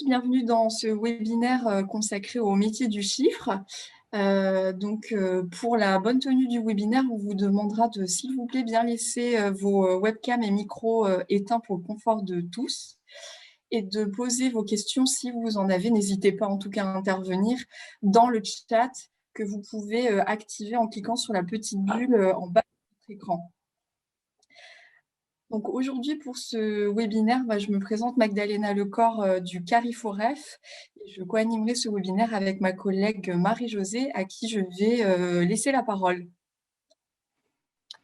bienvenue dans ce webinaire consacré au métier du chiffre. Pour la bonne tenue du webinaire, on vous demandera de, s'il vous plaît, bien laisser vos webcams et micros éteints pour le confort de tous et de poser vos questions si vous en avez. N'hésitez pas en tout cas à intervenir dans le chat que vous pouvez activer en cliquant sur la petite bulle en bas de votre écran. Donc aujourd'hui, pour ce webinaire, je me présente Magdalena Lecor du Cariforef et je co-animerai ce webinaire avec ma collègue Marie-Josée à qui je vais laisser la parole.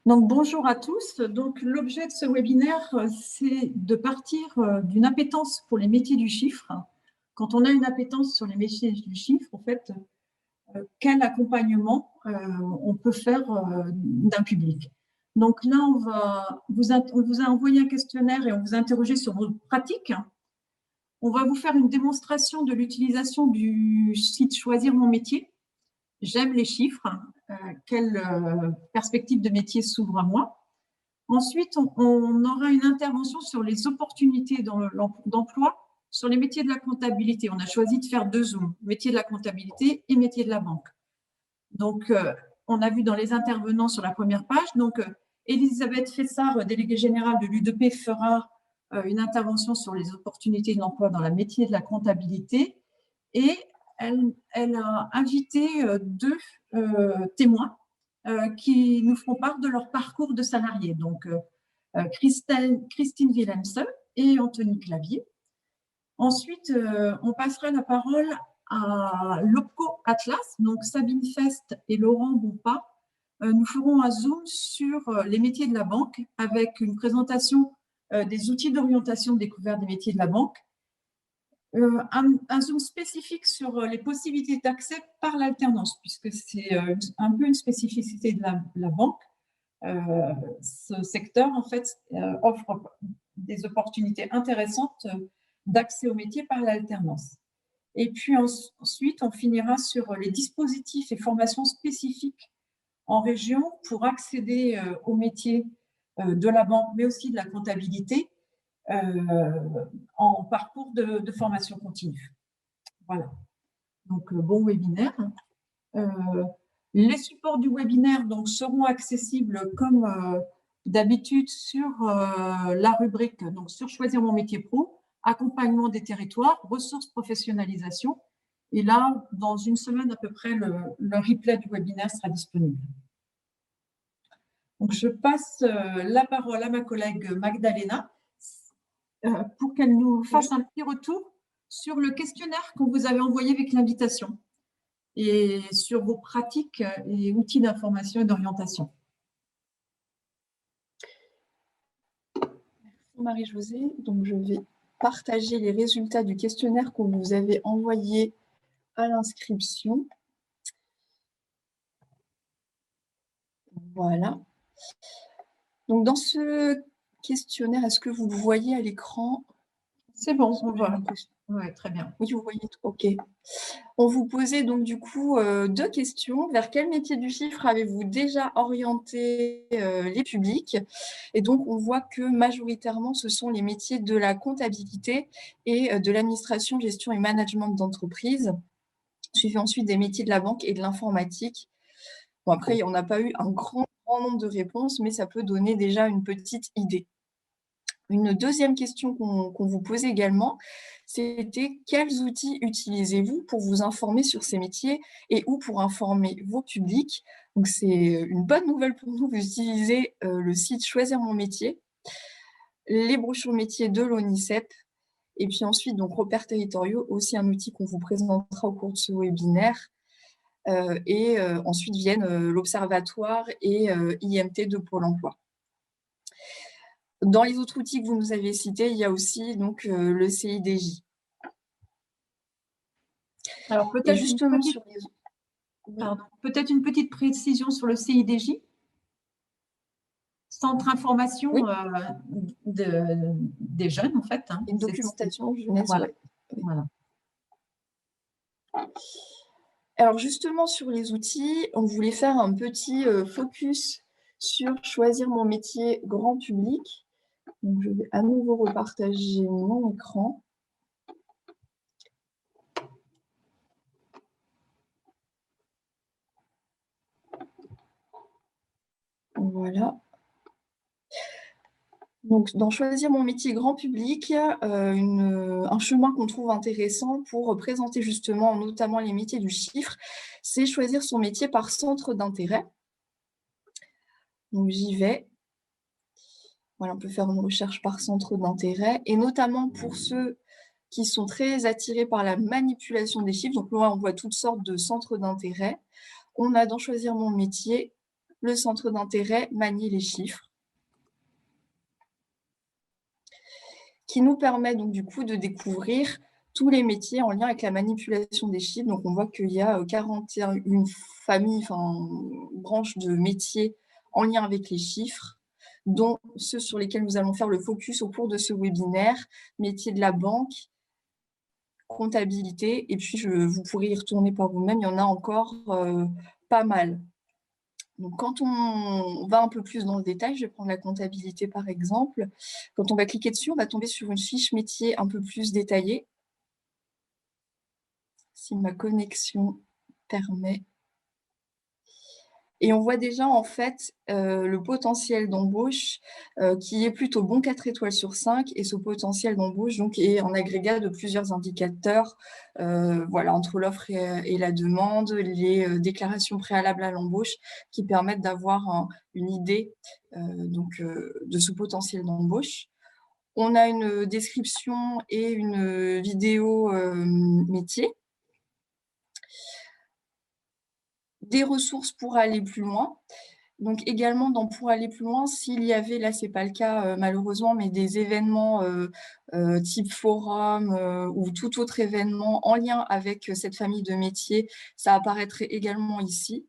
Donc, bonjour à tous. Donc, l'objet de ce webinaire, c'est de partir d'une appétence pour les métiers du chiffre. Quand on a une appétence sur les métiers du chiffre, en fait, quel accompagnement on peut faire d'un public. Donc là, on vous a envoyé un questionnaire et on vous a interrogé sur vos pratiques. On va vous faire une démonstration de l'utilisation du site Choisir mon métier. J'aime les chiffres. Quelle perspective de métier s'ouvre à moi. Ensuite, on aura une intervention sur les opportunités d'emploi sur les métiers de la comptabilité. On a choisi de faire deux zooms, métier de la comptabilité et métier de la banque. Donc, on a vu dans les intervenants sur la première page, donc Elisabeth Fessard, déléguée générale de l'UDP, fera une intervention sur les opportunités d'emploi dans le métier de la comptabilité et elle a invité deux témoins qui nous feront part de leur parcours de salariés, donc Christine Willemsen et Anthony Clavier. Ensuite, on passera la parole à l'OPCO Atlas, donc Sabine Fest et Laurent Bonpas. Nous ferons un zoom sur les métiers de la banque avec une présentation des outils d'orientation découverte des métiers de la banque, un zoom spécifique sur les possibilités d'accès par l'alternance, puisque c'est un peu une spécificité de la banque. Ce secteur, en fait, offre des opportunités intéressantes d'accès au métier par l'alternance. Et puis ensuite, on finira sur les dispositifs et formations spécifiques en région pour accéder au métier de la banque, mais aussi de la comptabilité en parcours de formation continue. Voilà. Donc, bon webinaire. Les supports du webinaire donc, seront accessibles comme d'habitude sur la rubrique, donc sur Choisir mon métier pro, accompagnement des territoires, ressources, professionnalisation. Et là, dans une semaine à peu près, le replay du webinaire sera disponible. Donc, je passe la parole à ma collègue Magdalena pour qu'elle nous fasse un petit retour sur le questionnaire qu'on vous avait envoyé avec l'invitation et sur vos pratiques et outils d'information et d'orientation. Merci Marie-Josée. Donc, je vais partager les résultats du questionnaire qu'on vous avait envoyé à l'inscription. Voilà. Donc, dans ce questionnaire, est-ce que vous le voyez à l'écran? C'est bon, on voit. Oui, très bien. Oui, vous voyez tout. OK. On vous posait donc du coup deux questions. Vers quel métier du chiffre avez-vous déjà orienté les publics? Et donc, on voit que majoritairement, ce sont les métiers de la comptabilité et de l'administration, gestion et management d'entreprise, suivi ensuite des métiers de la banque et de l'informatique. Bon, après, on n'a pas eu un grand nombre de réponses, mais ça peut donner déjà une petite idée. Une deuxième question qu'on vous posait également, c'était quels outils utilisez-vous pour vous informer sur ces métiers et ou pour informer vos publics? Donc, c'est une bonne nouvelle pour nous, vous utilisez le site Choisir mon métier, les brochures métiers de l'ONICEP, et puis ensuite, donc, repères territoriaux, aussi un outil qu'on vous présentera au cours de ce webinaire. Ensuite viennent l'Observatoire et IMT de Pôle emploi. Dans les autres outils que vous nous avez cités, il y a aussi donc, le CIDJ. Alors, peut-être une petite précision sur le CIDJ. Centre information oui. Des jeunes, en fait. Hein. Une documentation jeunesse. Voilà. Ouais. Voilà. Alors, justement, sur les outils, on voulait faire un petit focus sur choisir mon métier grand public. Donc, je vais à nouveau repartager mon écran. Voilà. Donc, dans choisir mon métier grand public, un chemin qu'on trouve intéressant pour présenter justement, notamment les métiers du chiffre, c'est choisir son métier par centre d'intérêt. Donc j'y vais. Voilà, on peut faire une recherche par centre d'intérêt et notamment pour ceux qui sont très attirés par la manipulation des chiffres. Donc là, on voit toutes sortes de centres d'intérêt. On a dans choisir mon métier, le centre d'intérêt manier les chiffres, qui nous permet donc du coup de découvrir tous les métiers en lien avec la manipulation des chiffres. Donc on voit qu'il y a 41 familles, enfin branches de métiers en lien avec les chiffres, dont ceux sur lesquels nous allons faire le focus au cours de ce webinaire, métier de la banque, comptabilité, et puis vous pourrez y retourner par vous-même, il y en a encore pas mal. Donc, quand on va un peu plus dans le détail, je vais prendre la comptabilité par exemple. Quand on va cliquer dessus, on va tomber sur une fiche métier un peu plus détaillée. Si ma connexion permet. Et on voit déjà en fait le potentiel d'embauche qui est plutôt bon 4 étoiles sur 5. Et ce potentiel d'embauche donc, est un agrégat de plusieurs indicateurs voilà, entre l'offre et la demande, les déclarations préalables à l'embauche qui permettent d'avoir une idée de ce potentiel d'embauche. On a une description et une vidéo métier. Des ressources pour aller plus loin. Donc également, pour aller plus loin, s'il y avait, là c'est pas le cas malheureusement, mais des événements type forum ou tout autre événement en lien avec cette famille de métiers, ça apparaîtrait également ici.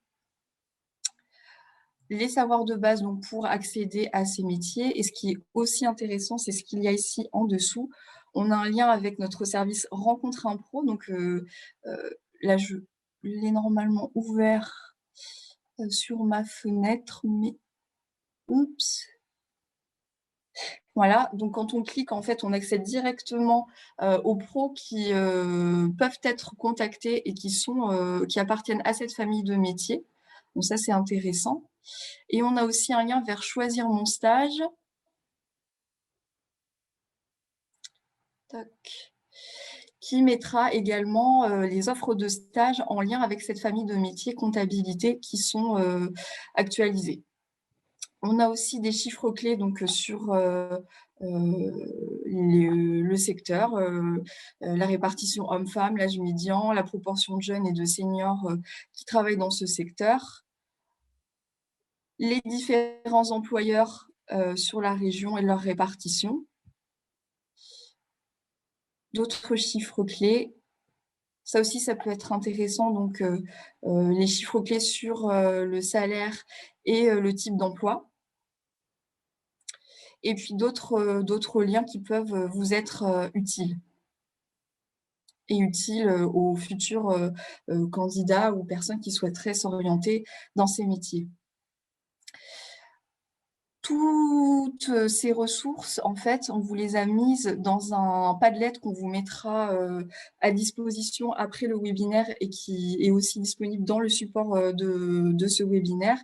Les savoirs de base donc, pour accéder à ces métiers. Et ce qui est aussi intéressant, c'est ce qu'il y a ici en dessous. On a un lien avec notre service Rencontre un pro. Donc là, je l'ai normalement ouvert sur ma fenêtre, mais oups. Voilà, donc quand on clique, en fait, on accède directement aux pros qui peuvent être contactés et qui appartiennent à cette famille de métiers. Donc ça, c'est intéressant. Et on a aussi un lien vers choisir mon stage. Tac. Qui mettra également les offres de stage en lien avec cette famille de métiers comptabilité qui sont actualisées. On a aussi des chiffres clés donc, sur le secteur, la répartition hommes-femmes, l'âge médian, la proportion de jeunes et de seniors qui travaillent dans ce secteur, les différents employeurs sur la région et leur répartition, d'autres chiffres clés. Ça aussi, ça peut être intéressant, donc les chiffres clés sur le salaire et le type d'emploi. Et puis d'autres liens qui peuvent vous être utiles. Et utiles aux futurs candidats ou personnes qui souhaiteraient s'orienter dans ces métiers. Toutes ces ressources, en fait, on vous les a mises dans un Padlet qu'on vous mettra à disposition après le webinaire et qui est aussi disponible dans le support de ce webinaire.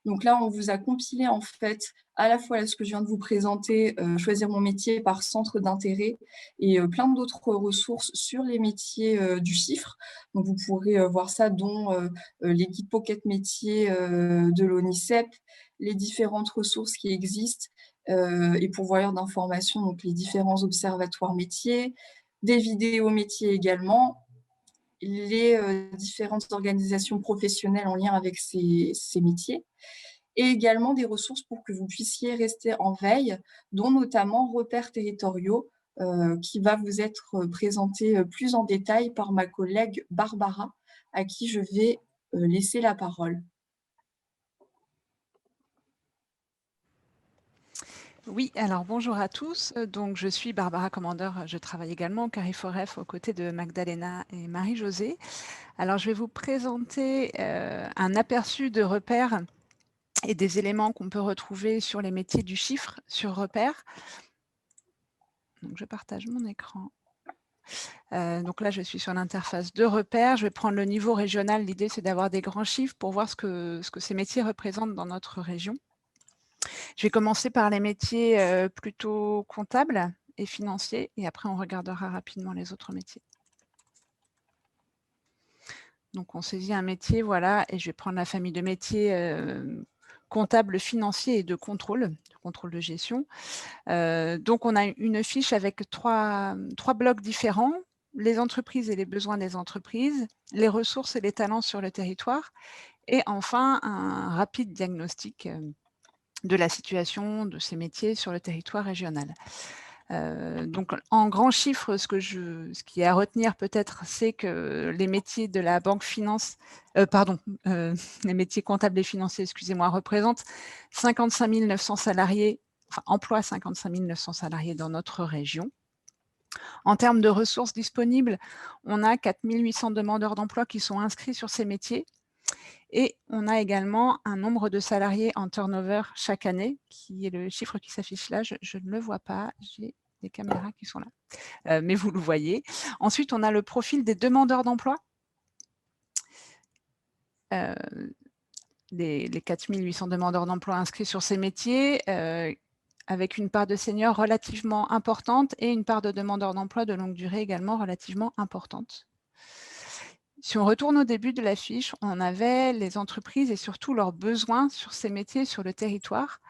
Donc là, on vous a compilé en fait à la fois ce que je viens de vous présenter, choisir mon métier par centre d'intérêt et plein d'autres ressources sur les métiers du chiffre. Donc vous pourrez voir ça, dont les guides Pocket métiers de l'ONICEP, les différentes ressources qui existent et pourvoyeurs d'informations, donc les différents observatoires métiers, des vidéos métiers également, les différentes organisations professionnelles en lien avec ces métiers, et également des ressources pour que vous puissiez rester en veille, dont notamment repères territoriaux, qui va vous être présenté plus en détail par ma collègue Barbara, à qui je vais laisser la parole. Oui, alors bonjour à tous. Donc, je suis Barbara Commandeur. Je travaille également au Carrefour-F aux côtés de Magdalena et Marie-Josée. Alors, je vais vous présenter un aperçu de repères et des éléments qu'on peut retrouver sur les métiers du chiffre sur repères. Donc, je partage mon écran. Donc là, je suis sur l'interface de repères. Je vais prendre le niveau régional. L'idée, c'est d'avoir des grands chiffres pour voir ce que ces métiers représentent dans notre région. Je vais commencer par les métiers plutôt comptables et financiers, et après on regardera rapidement les autres métiers. Donc on saisit un métier, voilà, et je vais prendre la famille de métiers comptable, financier et de contrôle de gestion. Donc on a une fiche avec trois blocs différents: les entreprises et les besoins des entreprises, les ressources et les talents sur le territoire, et enfin un rapide diagnostic de la situation de ces métiers sur le territoire régional. Donc en grands chiffres, ce qui est à retenir peut-être, c'est que les métiers de la banque finance, les métiers comptables et financiers, excusez-moi, représentent 55 900 salariés, enfin emploient 55 900 salariés dans notre région. En termes de ressources disponibles, on a 4 800 demandeurs d'emploi qui sont inscrits sur ces métiers. Et on a également un nombre de salariés en turnover chaque année, qui est le chiffre qui s'affiche là. Je ne le vois pas, j'ai des caméras qui sont là, mais vous le voyez. Ensuite, on a le profil des demandeurs d'emploi. Les 4 800 demandeurs d'emploi inscrits sur ces métiers, avec une part de seniors relativement importante et une part de demandeurs d'emploi de longue durée également relativement importante. Si on retourne au début de la fiche, on avait les entreprises et surtout leurs besoins sur ces métiers sur le territoire.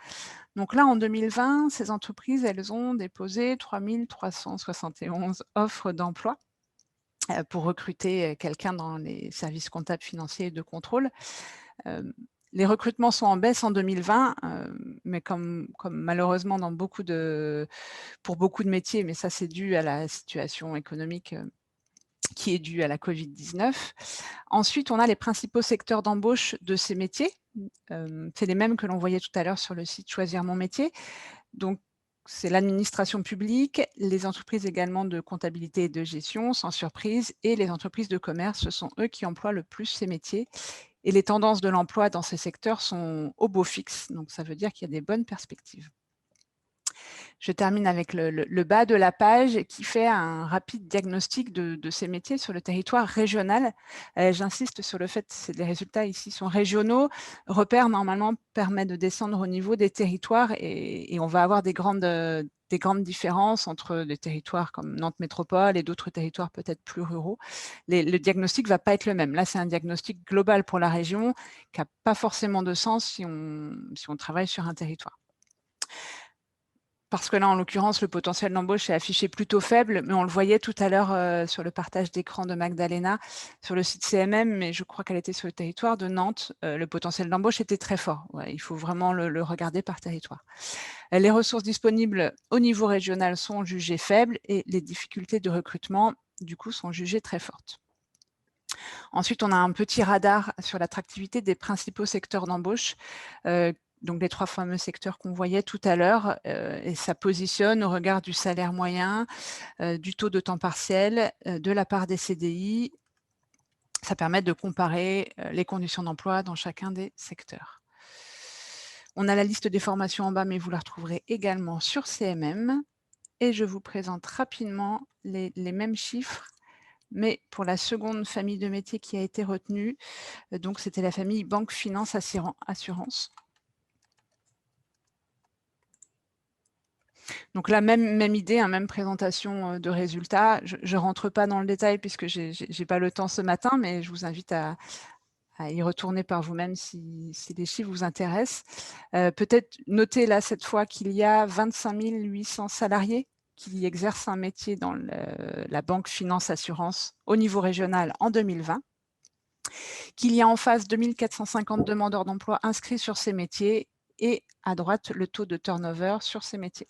Donc là, en 2020, ces entreprises, elles ont déposé 3 371 offres d'emploi pour recruter quelqu'un dans les services comptables, financiers et de contrôle. Les recrutements sont en baisse en 2020, mais comme malheureusement pour beaucoup de métiers, mais ça c'est dû à la situation économique qui est due à la Covid-19. Ensuite, on a les principaux secteurs d'embauche de ces métiers. C'est les mêmes que l'on voyait tout à l'heure sur le site Choisir mon métier. Donc, c'est l'administration publique, les entreprises également de comptabilité et de gestion, sans surprise, et les entreprises de commerce, ce sont eux qui emploient le plus ces métiers. Et les tendances de l'emploi dans ces secteurs sont au beau fixe, donc ça veut dire qu'il y a des bonnes perspectives. Je termine avec le bas de la page qui fait un rapide diagnostic de ces métiers sur le territoire régional. J'insiste sur le fait que les résultats ici sont régionaux. Repère, normalement, permet de descendre au niveau des territoires et on va avoir des grandes différences entre des territoires comme Nantes Métropole et d'autres territoires peut-être plus ruraux. Le diagnostic ne va pas être le même. Là, c'est un diagnostic global pour la région qui n'a pas forcément de sens si on travaille sur un territoire. Parce que là, en l'occurrence, le potentiel d'embauche est affiché plutôt faible, mais on le voyait tout à l'heure sur le partage d'écran de Magdalena sur le site CMM, mais je crois qu'elle était sur le territoire de Nantes. Le potentiel d'embauche était très fort. Ouais, il faut vraiment le regarder par territoire. Les ressources disponibles au niveau régional sont jugées faibles et les difficultés de recrutement, du coup, sont jugées très fortes. Ensuite, on a un petit radar sur l'attractivité des principaux secteurs d'embauche, donc les 3 fameux secteurs qu'on voyait tout à l'heure, et ça positionne au regard du salaire moyen, du taux de temps partiel, de la part des CDI. Ça permet de comparer les conditions d'emploi dans chacun des secteurs. On a la liste des formations en bas, mais vous la retrouverez également sur CMM. Et je vous présente rapidement les mêmes chiffres, mais pour la seconde famille de métiers qui a été retenue. Donc, c'était la famille banque, finance, assurance. Donc là, même idée, hein, même présentation de résultats. Je ne rentre pas dans le détail puisque je n'ai pas le temps ce matin, mais je vous invite à y retourner par vous-même si les chiffres vous intéressent. Peut-être noter là cette fois qu'il y a 25 800 salariés qui exercent un métier dans la banque, finance, assurance au niveau régional en 2020. Qu'il y a en face 2450 demandeurs d'emploi inscrits sur ces métiers et à droite, le taux de turnover sur ces métiers.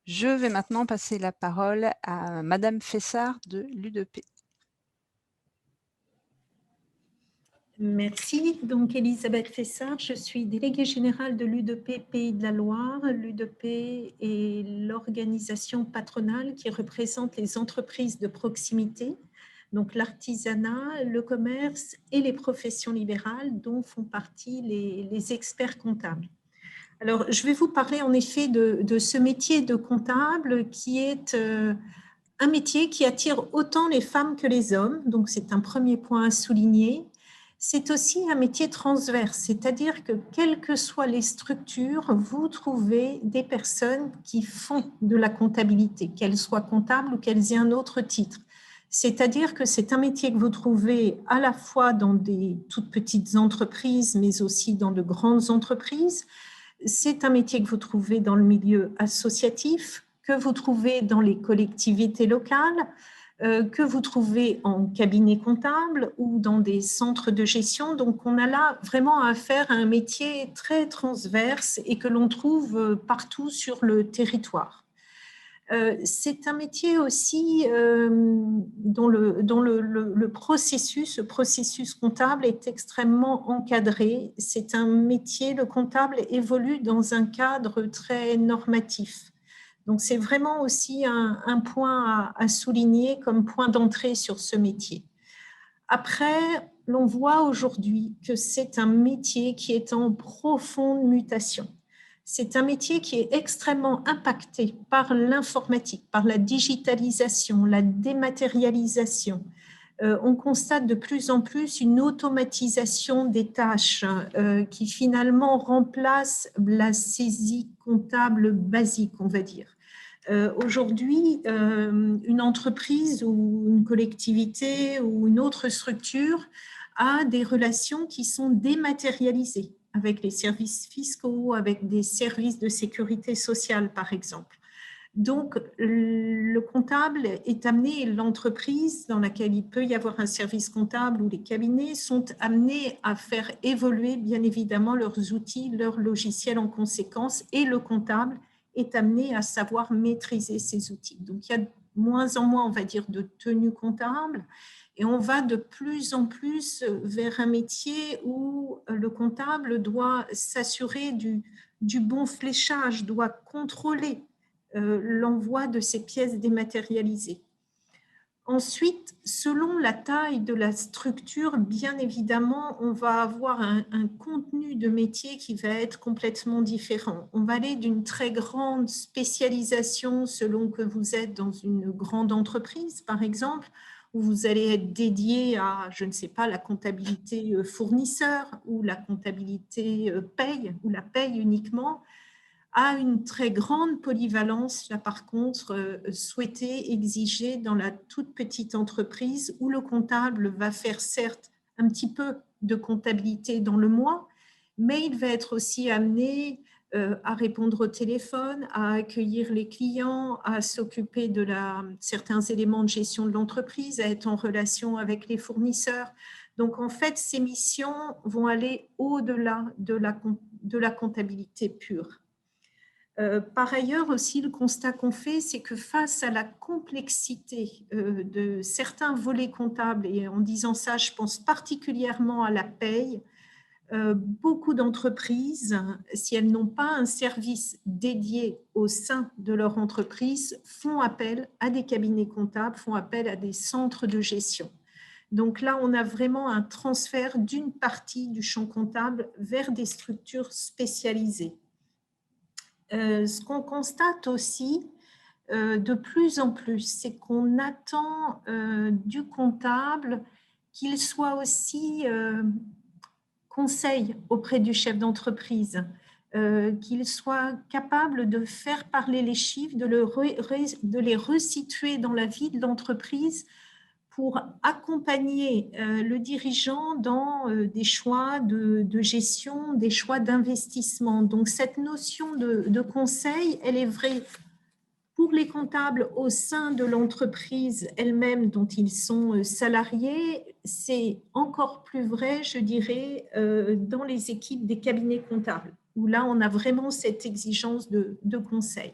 Je vais maintenant passer la parole à Madame Fessard de l'UDP. Merci. Donc, Elisabeth Fessard, je suis déléguée générale de l'UDP Pays de la Loire. L'UDP est l'organisation patronale qui représente les entreprises de proximité, donc l'artisanat, le commerce et les professions libérales dont font partie les experts comptables. Alors, je vais vous parler en effet de ce métier de comptable qui est un métier qui attire autant les femmes que les hommes. Donc, c'est un premier point à souligner. C'est aussi un métier transverse, c'est-à-dire que quelles que soient les structures, vous trouvez des personnes qui font de la comptabilité, qu'elles soient comptables ou qu'elles aient un autre titre. C'est-à-dire que c'est un métier que vous trouvez à la fois dans des toutes petites entreprises, mais aussi dans de grandes entreprises. C'est un métier que vous trouvez dans le milieu associatif, que vous trouvez dans les collectivités locales, que vous trouvez en cabinet comptable ou dans des centres de gestion. Donc, on a là vraiment affaire à un métier très transverse et que l'on trouve partout sur le territoire. C'est un métier aussi dont le processus comptable est extrêmement encadré. C'est un métier, le comptable évolue dans un cadre très normatif. Donc, c'est vraiment aussi un point à souligner comme point d'entrée sur ce métier. Après, l'on voit aujourd'hui que c'est un métier qui est en profonde mutation. C'est un métier qui est extrêmement impacté par l'informatique, par la digitalisation, la dématérialisation. On constate de plus en plus une automatisation des tâches qui finalement remplace la saisie comptable basique, on va dire. Aujourd'hui, une entreprise ou une collectivité ou une autre structure a des relations qui sont dématérialisées avec les services fiscaux, avec des services de sécurité sociale, par exemple. Donc, le comptable est amené, l'entreprise dans laquelle il peut y avoir un service comptable ou les cabinets sont amenés à faire évoluer, bien évidemment, leurs outils, leurs logiciels en conséquence, et le comptable est amené à savoir maîtriser ces outils. Donc, il y a de moins en moins, on va dire, de tenue comptable, et on va de plus en plus vers un métier où le comptable doit s'assurer du bon fléchage, doit contrôler l'envoi de ces pièces dématérialisées. Ensuite, selon la taille de la structure, bien évidemment, on va avoir un contenu de métier qui va être complètement différent. On va aller d'une très grande spécialisation selon que vous êtes dans une grande entreprise, par exemple, où vous allez être dédié à, je ne sais pas, la comptabilité fournisseur ou la comptabilité paye ou la paye uniquement, a une très grande polyvalence, là par contre, souhaitée, exigée dans la toute petite entreprise où le comptable va faire certes un petit peu de comptabilité dans le mois, mais il va être aussi amené à répondre au téléphone, à accueillir les clients, à s'occuper de certains éléments de gestion de l'entreprise, à être en relation avec les fournisseurs. Donc, en fait, ces missions vont aller au-delà de la comptabilité pure. Par ailleurs aussi, le constat qu'on fait, c'est que face à la complexité de certains volets comptables, et en disant ça, je pense particulièrement à la paye, beaucoup d'entreprises, si elles n'ont pas un service dédié au sein de leur entreprise, font appel à des cabinets comptables, font appel à des centres de gestion. Donc là, on a vraiment un transfert d'une partie du champ comptable vers des structures spécialisées. Ce qu'on constate aussi de plus en plus, c'est qu'on attend du comptable qu'il soit aussi conseil auprès du chef d'entreprise, qu'il soit capable de faire parler les chiffres, de les resituer dans la vie de l'entreprise pour accompagner le dirigeant dans des choix de gestion, des choix d'investissement. Donc, cette notion de conseil, elle est vraie pour les comptables au sein de l'entreprise elle-même dont ils sont salariés. C'est encore plus vrai, je dirais, dans les équipes des cabinets comptables, où là, on a vraiment cette exigence de conseil.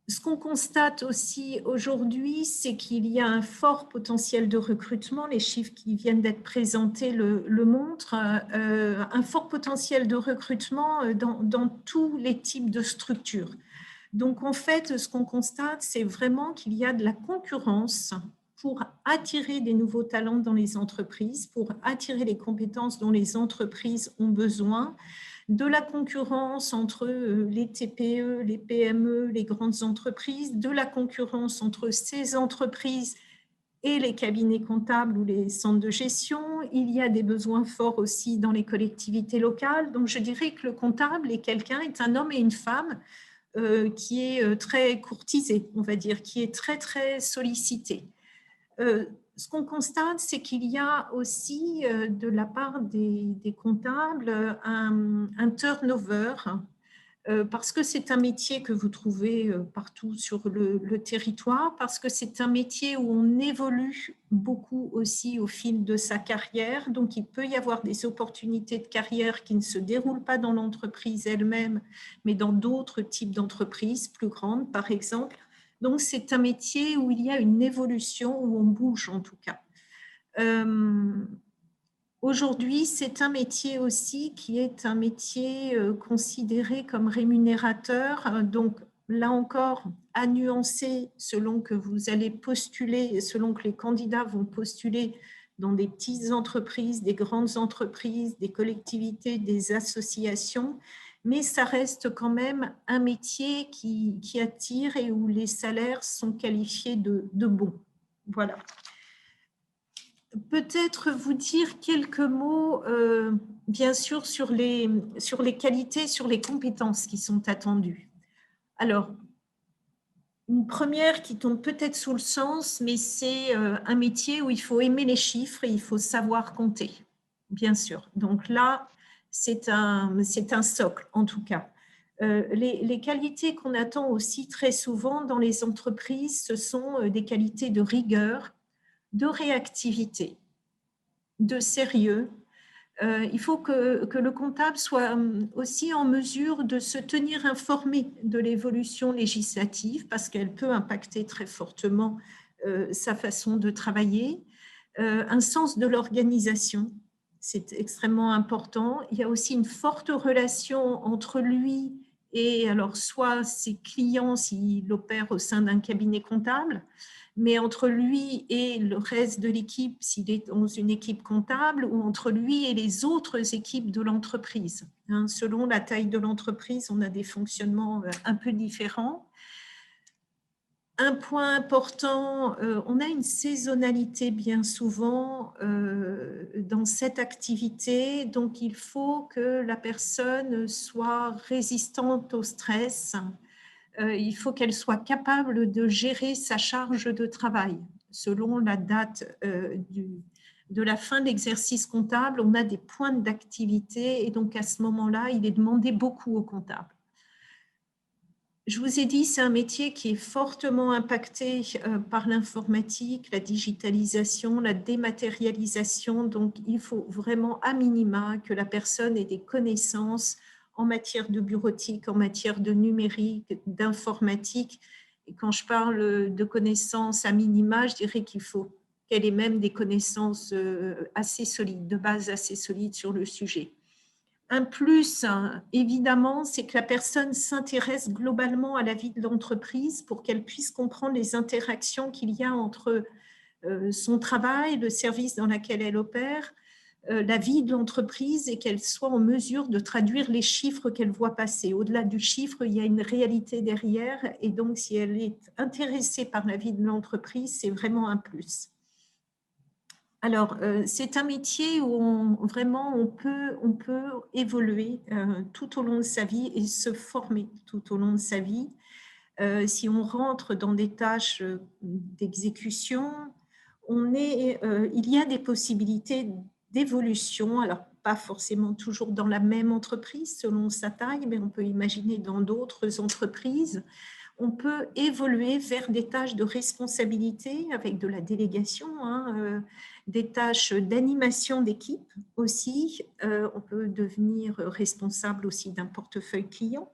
Ce qu'on constate aussi aujourd'hui, c'est qu'il y a un fort potentiel de recrutement. Les chiffres qui viennent d'être présentés le montrent. Un fort potentiel de recrutement dans tous les types de structures. Donc, en fait, ce qu'on constate, c'est vraiment qu'il y a de la concurrence pour attirer des nouveaux talents dans les entreprises, pour attirer les compétences dont les entreprises ont besoin, de la concurrence entre les TPE, les PME, les grandes entreprises, de la concurrence entre ces entreprises et les cabinets comptables ou les centres de gestion. Il y a des besoins forts aussi dans les collectivités locales. Donc, je dirais que le comptable est un homme et une femme qui est très courtisé, on va dire, qui est très, très sollicité. Ce qu'on constate, c'est qu'il y a aussi de la part des comptables un turnover, parce que c'est un métier que vous trouvez partout sur le territoire, parce que c'est un métier où on évolue beaucoup aussi au fil de sa carrière. Donc, il peut y avoir des opportunités de carrière qui ne se déroulent pas dans l'entreprise elle-même, mais dans d'autres types d'entreprises plus grandes, par exemple. Donc, c'est un métier où il y a une évolution, où on bouge en tout cas. Aujourd'hui, c'est un métier aussi qui est un métier considéré comme rémunérateur. Donc, là encore, à nuancer selon que vous allez postuler, selon que les candidats vont postuler dans des petites entreprises, des grandes entreprises, des collectivités, des associations. Mais ça reste quand même un métier qui attire et où les salaires sont qualifiés de bons. Voilà. Peut-être vous dire quelques mots, bien sûr, sur les qualités, sur les compétences qui sont attendues. Alors, une première qui tombe peut-être sous le sens, mais c'est un métier où il faut aimer les chiffres et il faut savoir compter, bien sûr. Donc là, c'est un socle, en tout cas. Les qualités qu'on attend aussi très souvent dans les entreprises, ce sont des qualités de rigueur, de réactivité, de sérieux. Il faut que le comptable soit aussi en mesure de se tenir informé de l'évolution législative parce qu'elle peut impacter très fortement sa façon de travailler. Un sens de l'organisation, c'est extrêmement important. Il y a aussi une forte relation entre lui et alors soit ses clients s'il opère au sein d'un cabinet comptable, mais entre lui et le reste de l'équipe s'il est dans une équipe comptable ou entre lui et les autres équipes de l'entreprise. Selon la taille de l'entreprise, on a des fonctionnements un peu différents. Un point important, on a une saisonnalité bien souvent dans cette activité, donc il faut que la personne soit résistante au stress. Il faut qu'elle soit capable de gérer sa charge de travail. Selon la date de la fin de l'exercice comptable, on a des pointes d'activité et donc à ce moment-là, il est demandé beaucoup aux comptables. Je vous ai dit, c'est un métier qui est fortement impacté par l'informatique, la digitalisation, la dématérialisation. Donc, il faut vraiment à minima que la personne ait des connaissances en matière de bureautique, en matière de numérique, d'informatique. Et quand je parle de connaissances à minima, je dirais qu'il faut qu'elle ait même des connaissances assez solides, de base assez solides sur le sujet. Un plus, évidemment, c'est que la personne s'intéresse globalement à la vie de l'entreprise pour qu'elle puisse comprendre les interactions qu'il y a entre son travail, le service dans lequel elle opère, la vie de l'entreprise et qu'elle soit en mesure de traduire les chiffres qu'elle voit passer. Au-delà du chiffre, il y a une réalité derrière et donc si elle est intéressée par la vie de l'entreprise, c'est vraiment un plus. Alors, c'est un métier où on peut évoluer tout au long de sa vie et se former tout au long de sa vie. Si on rentre dans des tâches d'exécution, il y a des possibilités d'évolution. Alors, pas forcément toujours dans la même entreprise selon sa taille, mais on peut imaginer dans d'autres entreprises. On peut évoluer vers des tâches de responsabilité avec de la délégation, des tâches d'animation d'équipe aussi. On peut devenir responsable aussi d'un portefeuille client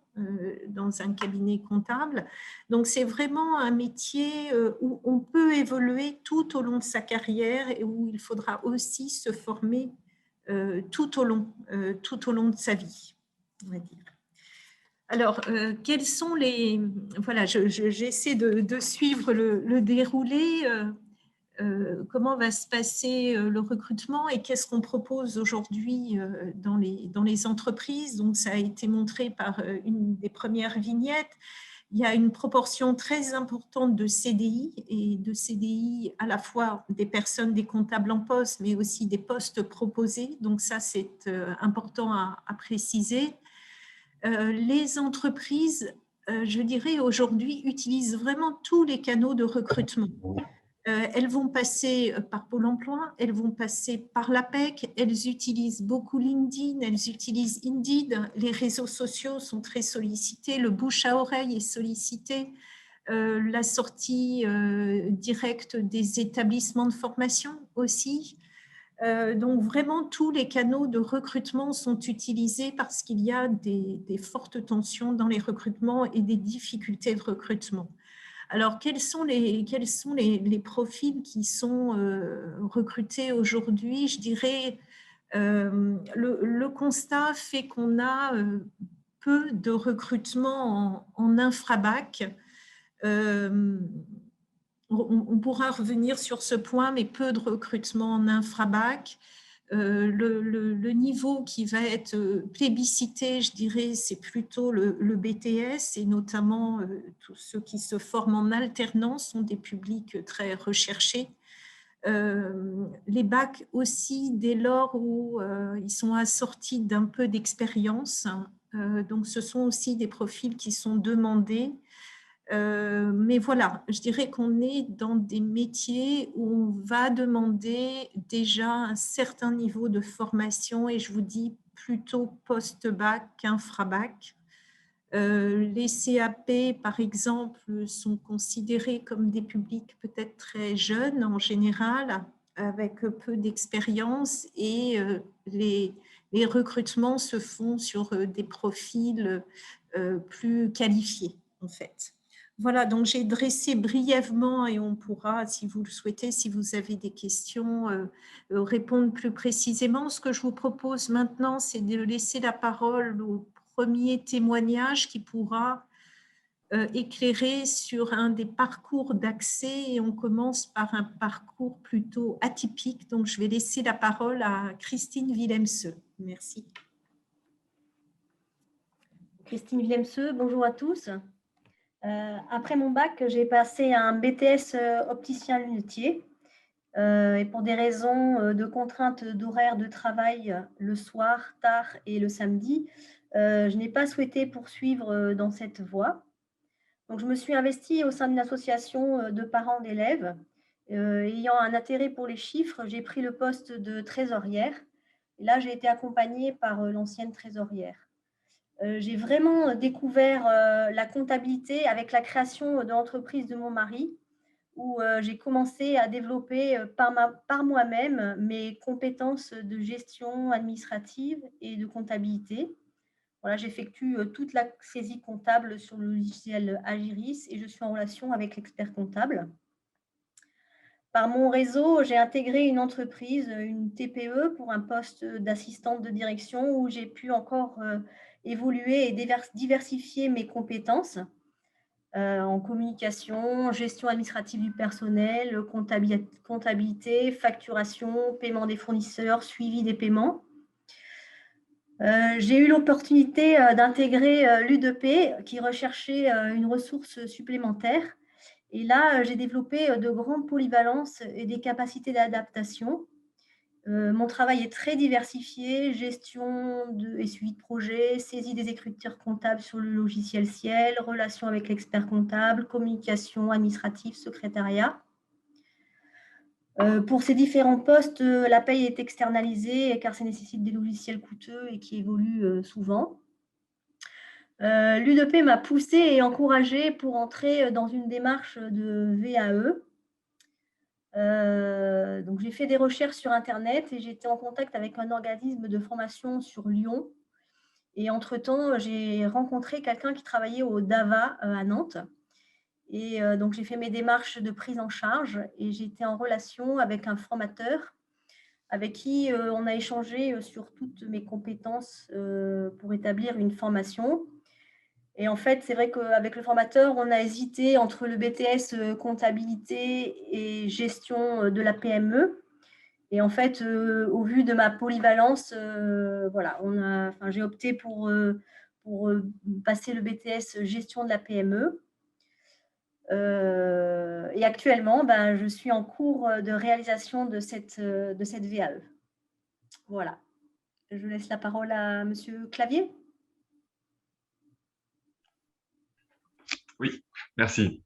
dans un cabinet comptable. Donc, c'est vraiment un métier où on peut évoluer tout au long de sa carrière et où il faudra aussi se former tout au long de sa vie, on va dire. Alors, quels sont les... Voilà, j'essaie de suivre le déroulé. Comment va se passer le recrutement et qu'est-ce qu'on propose aujourd'hui dans les entreprises. Donc, ça a été montré par une des premières vignettes. il y a une proportion très importante de CDI et de CDI à la fois des personnes, des comptables en poste, mais aussi des postes proposés. Donc ça, c'est important à préciser. Les entreprises, je dirais aujourd'hui, utilisent vraiment tous les canaux de recrutement. Elles vont passer par Pôle emploi, elles vont passer par l'APEC, elles utilisent beaucoup LinkedIn, elles utilisent Indeed, les réseaux sociaux sont très sollicités, le bouche à oreille est sollicité, la sortie directe des établissements de formation aussi. Donc vraiment tous les canaux de recrutement sont utilisés parce qu'il y a des fortes tensions dans les recrutements et des difficultés de recrutement. Alors, quels sont les profils qui sont recrutés aujourd'hui? Je dirais, le constat fait qu'on a peu de recrutement en infrabac. On pourra revenir sur ce point, mais peu de recrutement en infrabac. Le niveau qui va être plébiscité, je dirais, c'est plutôt le BTS et notamment tous ceux qui se forment en alternance sont des publics très recherchés. Les bacs aussi, dès lors où ils sont assortis d'un peu d'expérience. Donc, ce sont aussi des profils qui sont demandés. Mais voilà, je dirais qu'on est dans des métiers où on va demander déjà un certain niveau de formation et je vous dis plutôt post-bac qu'infra-bac. Les CAP, par exemple, sont considérés comme des publics peut-être très jeunes en général, avec peu d'expérience et les recrutements se font sur des profils plus qualifiés en fait. Voilà, donc j'ai dressé brièvement et on pourra, si vous le souhaitez, si vous avez des questions, répondre plus précisément. Ce que je vous propose maintenant, c'est de laisser la parole au premier témoignage qui pourra éclairer sur un des parcours d'accès et on commence par un parcours plutôt atypique. Donc, je vais laisser la parole à Christine Willemse. Merci. Christine Willemse, bonjour à tous. Après mon bac, j'ai passé un BTS opticien lunetier et pour des raisons de contraintes d'horaire de travail le soir, tard et le samedi, je n'ai pas souhaité poursuivre dans cette voie. Donc, je me suis investie au sein d'une association de parents d'élèves. Ayant un intérêt pour les chiffres, j'ai pris le poste de trésorière. Et là, j'ai été accompagnée par l'ancienne trésorière. J'ai vraiment découvert la comptabilité avec la création de l'entreprise de mon mari, où j'ai commencé à développer par moi-même mes compétences de gestion administrative et de comptabilité. Voilà, j'effectue toute la saisie comptable sur le logiciel Agiris et je suis en relation avec l'expert comptable. Par mon réseau, j'ai intégré une entreprise, une TPE, pour un poste d'assistante de direction où j'ai pu encore évoluer et diversifier mes compétences en communication, gestion administrative du personnel, comptabilité, facturation, paiement des fournisseurs, suivi des paiements. J'ai eu l'opportunité d'intégrer l'U2P qui recherchait une ressource supplémentaire. Et là, j'ai développé de grandes polyvalences et des capacités d'adaptation. Mon travail est très diversifié, gestion et suivi de projet, saisie des écritures comptables sur le logiciel Ciel, relation avec l'expert comptable, communication administrative, secrétariat. Pour ces différents postes, la paye est externalisée car ça nécessite des logiciels coûteux et qui évoluent souvent. L'U2P m'a poussée et encouragée pour entrer dans une démarche de VAE. Donc, j'ai fait des recherches sur Internet et j'ai été en contact avec un organisme de formation sur Lyon. Et entre-temps, j'ai rencontré quelqu'un qui travaillait au DAVA à Nantes. Et donc, j'ai fait mes démarches de prise en charge et j'ai été en relation avec un formateur avec qui on a échangé sur toutes mes compétences pour établir une formation. Et en fait, c'est vrai qu'avec le formateur, on a hésité entre le BTS comptabilité et gestion de la PME. Et en fait, au vu de ma polyvalence, voilà, j'ai opté pour pour passer le BTS gestion de la PME. Et actuellement, ben, je suis en cours de réalisation de cette VAE. Voilà. Je laisse la parole à Monsieur Clavier. Oui, merci.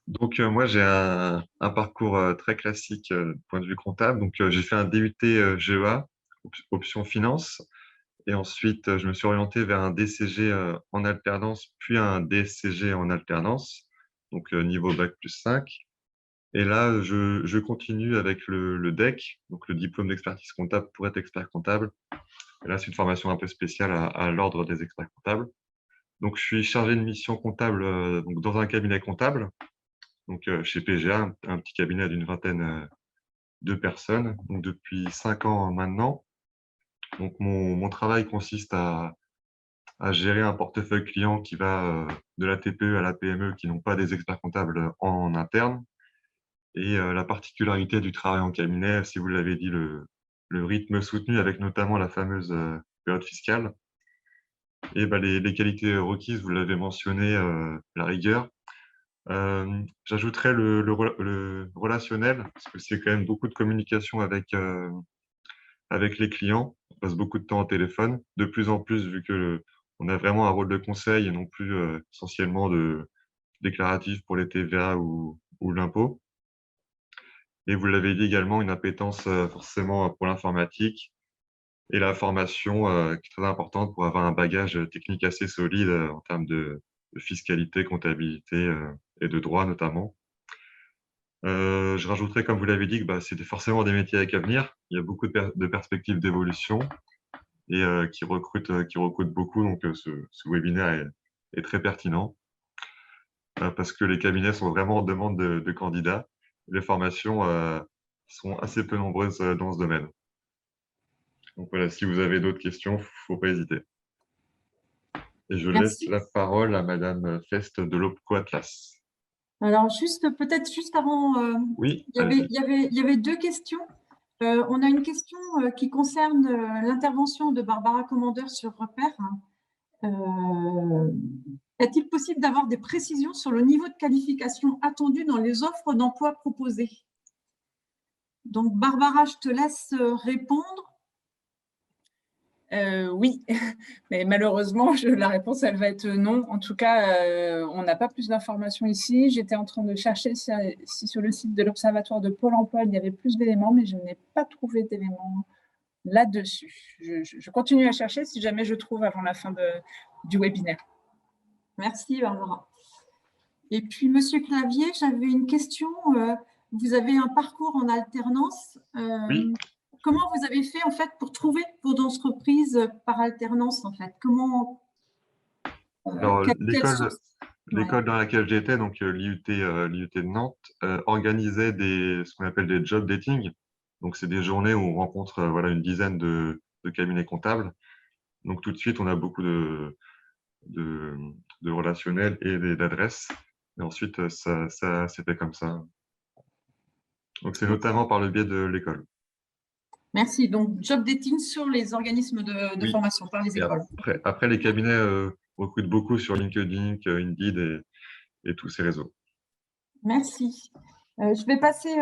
Donc, moi, j'ai un parcours très classique du point de vue comptable. Donc, j'ai fait un DUT GEA, option finance. Et ensuite, je me suis orienté vers un DCG en alternance, puis un DSCG en alternance, donc niveau bac plus 5. Et là, je continue avec le DEC, donc le diplôme d'expertise comptable pour être expert comptable. Et là, c'est une formation un peu spéciale à l'ordre des experts comptables. Donc, je suis chargé de mission comptable donc dans un cabinet comptable, donc chez PGA, un petit cabinet d'une vingtaine de personnes, donc depuis 5 ans maintenant. Donc, mon travail consiste à gérer un portefeuille client qui va de la TPE à la PME qui n'ont pas des experts comptables en interne. Et la particularité du travail en cabinet, si vous l'avez dit, le rythme soutenu avec notamment la fameuse période fiscale. Et bah, les qualités requises, vous l'avez mentionné, la rigueur. J'ajouterais le relationnel, parce que c'est quand même beaucoup de communication avec les clients. On passe beaucoup de temps au téléphone, de plus en plus, vu que on a vraiment un rôle de conseil et non plus essentiellement de déclaratif pour les TVA ou l'impôt. Et vous l'avez dit également, une appétence forcément pour l'informatique et la formation qui est très importante pour avoir un bagage technique assez solide en termes de fiscalité, comptabilité et de droit notamment. Je rajouterais, comme vous l'avez dit, que bah, c'était forcément des métiers avec avenir. Il y a beaucoup de perspectives d'évolution et qui recrutent beaucoup. Donc, ce webinaire est très pertinent parce que les cabinets sont vraiment en demande de candidats. Les formations sont assez peu nombreuses dans ce domaine. Donc voilà, si vous avez d'autres questions, il ne faut pas hésiter. Et je laisse la parole à Madame Fest de l'Opco Atlas. Alors, peut-être juste avant, oui, il y avait deux questions. On a une question qui concerne l'intervention de Barbara Commander sur Repère. Est-il possible d'avoir des précisions sur le niveau de qualification attendu dans les offres d'emploi proposées? Donc, Barbara, je te laisse répondre. Oui, mais malheureusement, la réponse, elle va être non. En tout cas, on n'a pas plus d'informations ici. J'étais en train de chercher si sur le site de l'Observatoire de Pôle emploi, il y avait plus d'éléments, mais je n'ai pas trouvé d'éléments là-dessus. Je continue à chercher si jamais je trouve avant la fin du webinaire. Merci, Barbara. Et puis, Monsieur Clavier, j'avais une question. Vous avez un parcours en alternance. Oui. Comment vous avez fait en fait pour trouver vos entreprises par alternance en fait? Comment Alors, l'école dans laquelle j'étais, donc l'IUT de Nantes, organisait ce qu'on appelle des job dating. Donc, c'est des journées où on rencontre voilà, une dizaine de cabinets comptables. Donc, tout de suite, on a beaucoup de relationnels et d'adresses. Et ensuite, ça s'est fait comme ça. Donc, c'est notamment par le biais de l'école. Merci. Donc, job dating sur les organismes de formation, par les écoles. Après, les cabinets recrutent beaucoup sur LinkedIn, Indeed et tous ces réseaux. Merci. Je vais passer…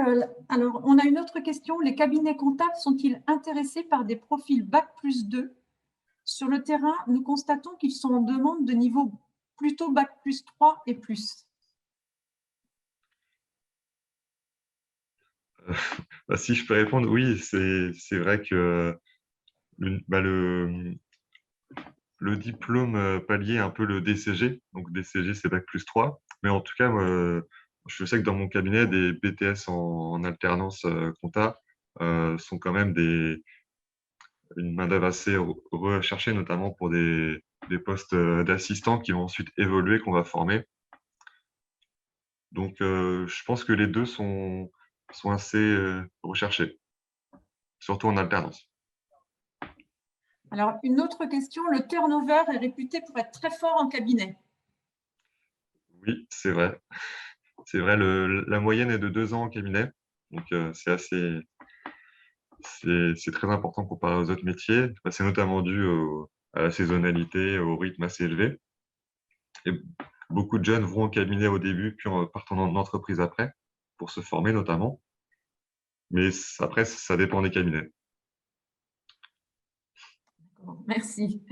alors, on a une autre question. Les cabinets comptables sont-ils intéressés par des profils Bac+2? Sur le terrain, nous constatons qu'ils sont en demande de niveau plutôt Bac+3 et plus. Si je peux répondre, oui, c'est vrai que le diplôme palier est un peu le DCG. Donc, DCG, c'est Bac+3. Mais en tout cas, je sais que dans mon cabinet, des BTS en alternance compta sont quand même une main-d'œuvre assez recherchée, notamment pour des postes d'assistants qui vont ensuite évoluer, qu'on va former. Donc, je pense que les deux sont assez recherchés, surtout en alternance. Alors, une autre question. Le turnover est réputé pour être très fort en cabinet. Oui, c'est vrai. C'est vrai, la moyenne est de 2 ans en cabinet. Donc, c'est très important comparé aux autres métiers. C'est notamment dû à la saisonnalité, au rythme assez élevé. Et beaucoup de jeunes vont au cabinet au début, puis partent en entreprise après, pour se former notamment. Mais après, ça dépend des cabinets. Merci.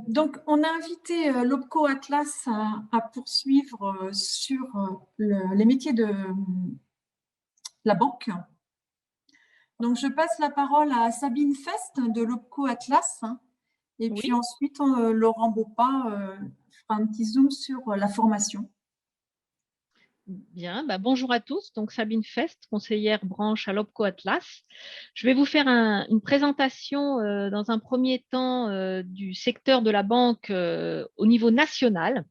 Donc, on a invité l'OPCO Atlas à poursuivre sur les métiers de la banque. Donc, je passe la parole à Sabine Fest de l'OPCO Atlas. Et puis ensuite, Laurent Bopa fera un petit zoom sur la formation. Bien, bonjour à tous. Donc Sabine Fest, conseillère branche à l'OPCO Atlas. Je vais vous faire une présentation dans un premier temps du secteur de la banque au niveau national.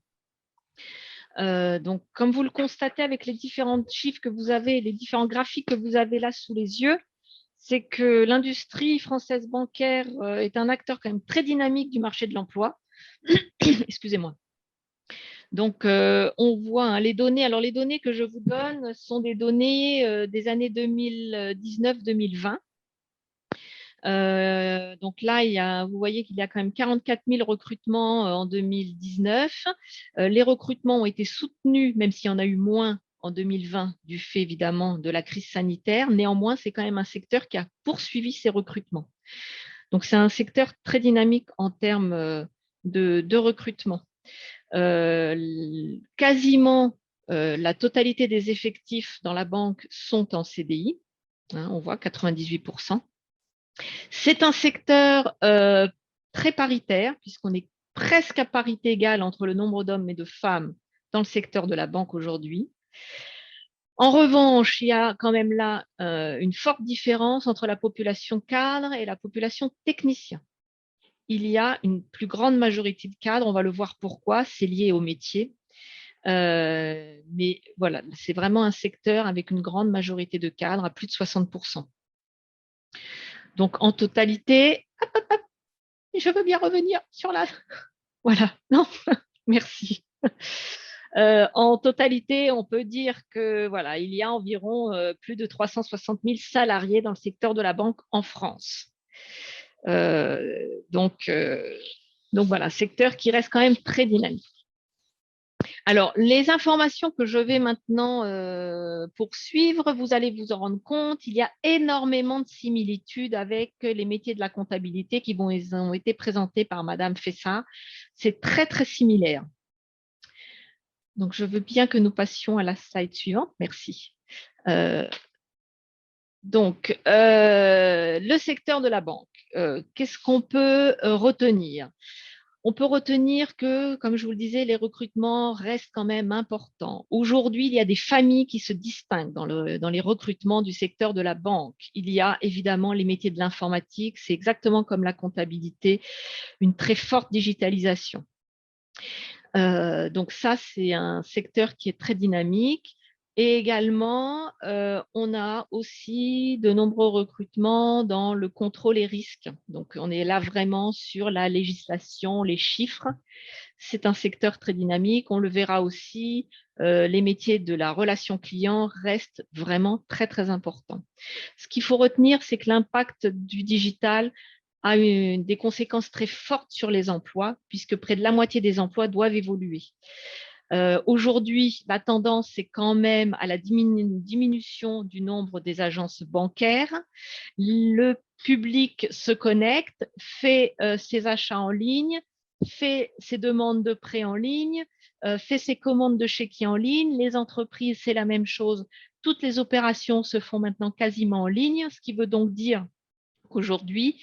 Donc, comme vous le constatez avec les différents chiffres que vous avez, les différents graphiques que vous avez là sous les yeux, c'est que l'industrie française bancaire est un acteur quand même très dynamique du marché de l'emploi. Excusez-moi. Donc, on voit les données. Alors, les données que je vous donne sont des données des années 2019-2020. Donc là, vous voyez qu'il y a quand même 44 000 recrutements en 2019. Les recrutements ont été soutenus, même s'il y en a eu moins en 2020, du fait évidemment de la crise sanitaire. Néanmoins, c'est quand même un secteur qui a poursuivi ses recrutements. Donc, c'est un secteur très dynamique en termes de recrutement. Quasiment la totalité des effectifs dans la banque sont en CDI. On voit 98%. C'est un secteur très paritaire, puisqu'on est presque à parité égale entre le nombre d'hommes et de femmes dans le secteur de la banque aujourd'hui. En revanche, il y a quand même là une forte différence entre la population cadre et la population technicien. Il y a une plus grande majorité de cadres, on va le voir pourquoi, c'est lié au métier. Mais voilà, c'est vraiment un secteur avec une grande majorité de cadres, à plus de 60%. Donc, en totalité, je veux bien revenir sur la… Voilà, non, merci. En totalité, on peut dire que voilà, il y a environ plus de 360 000 salariés dans le secteur de la banque en France. Donc voilà, secteur qui reste quand même très dynamique. Alors, les informations que je vais maintenant poursuivre, vous allez vous en rendre compte, il y a énormément de similitudes avec les métiers de la comptabilité qui ont été présentés par Madame Fessard. C'est très, très similaire. Donc, je veux bien que nous passions à la slide suivante. Merci. Donc, le secteur de la banque, qu'est-ce qu'on peut retenir ? On peut retenir que, comme je vous le disais, les recrutements restent quand même importants. Aujourd'hui, il y a des familles qui se distinguent dans les recrutements du secteur de la banque. Il y a évidemment les métiers de l'informatique, c'est exactement comme la comptabilité, une très forte digitalisation. Donc ça, c'est un secteur qui est très dynamique. Et également, on a aussi de nombreux recrutements dans le contrôle et risques. Donc, on est là vraiment sur la législation, les chiffres. C'est un secteur très dynamique. On le verra aussi, les métiers de la relation client restent vraiment très, très importants. Ce qu'il faut retenir, c'est que l'impact du digital a des conséquences très fortes sur les emplois, puisque près de la moitié des emplois doivent évoluer. Aujourd'hui, la tendance, c'est quand même à la diminution du nombre des agences bancaires. Le public se connecte, fait ses achats en ligne, fait ses demandes de prêts en ligne, fait ses commandes de chéquiers en ligne. Les entreprises, c'est la même chose. Toutes les opérations se font maintenant quasiment en ligne, ce qui veut donc dire qu'aujourd'hui,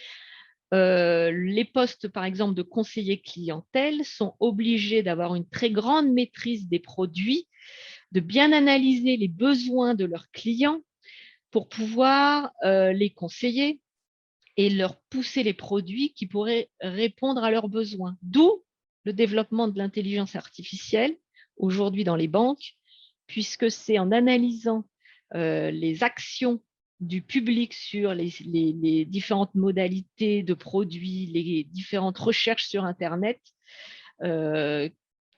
les postes, par exemple, de conseiller clientèle sont obligés d'avoir une très grande maîtrise des produits, de bien analyser les besoins de leurs clients pour pouvoir les conseiller et leur pousser les produits qui pourraient répondre à leurs besoins. D'où le développement de l'intelligence artificielle aujourd'hui dans les banques, puisque c'est en analysant les actions du public sur les différentes modalités de produits, les différentes recherches sur Internet, que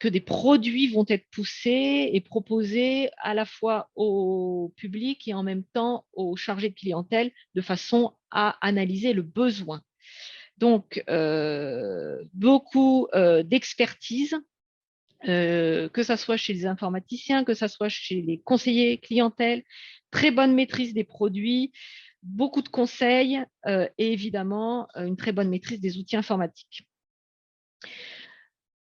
des produits vont être poussés et proposés à la fois au public et en même temps aux chargés de clientèle de façon à analyser le besoin. Donc, beaucoup d'expertise, que ce soit chez les informaticiens, que ce soit chez les conseillers clientèle, très bonne maîtrise des produits, beaucoup de conseils et évidemment une très bonne maîtrise des outils informatiques.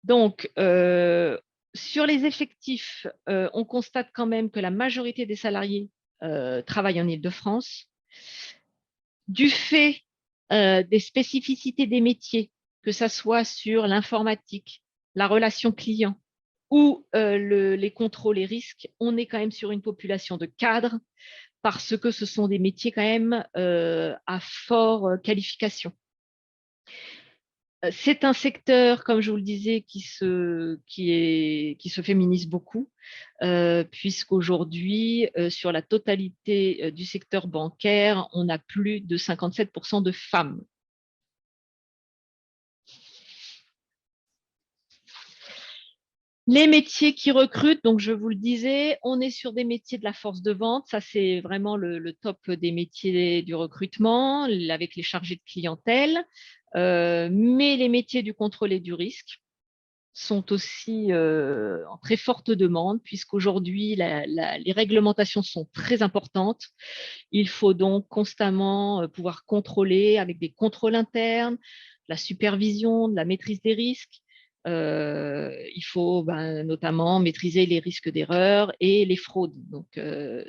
Donc, sur les effectifs, on constate quand même que la majorité des salariés travaillent en Île-de-France. Du fait des spécificités des métiers, que ce soit sur l'informatique, la relation client ou les contrôles et risques, on est quand même sur une population de cadres parce que ce sont des métiers quand même à forte qualification. C'est un secteur, comme je vous le disais, qui se féminise beaucoup, puisqu'aujourd'hui, sur la totalité du secteur bancaire, on a plus de 57% de femmes. Les métiers qui recrutent, donc je vous le disais, on est sur des métiers de la force de vente. Ça, c'est vraiment le top des métiers du recrutement, avec les chargés de clientèle. Mais les métiers du contrôle et du risque sont aussi en très forte demande, puisqu'aujourd'hui, les réglementations sont très importantes. Il faut donc constamment pouvoir contrôler avec des contrôles internes, la supervision, de la maîtrise des risques. Il faut notamment maîtriser les risques d'erreur et les fraudes. Donc,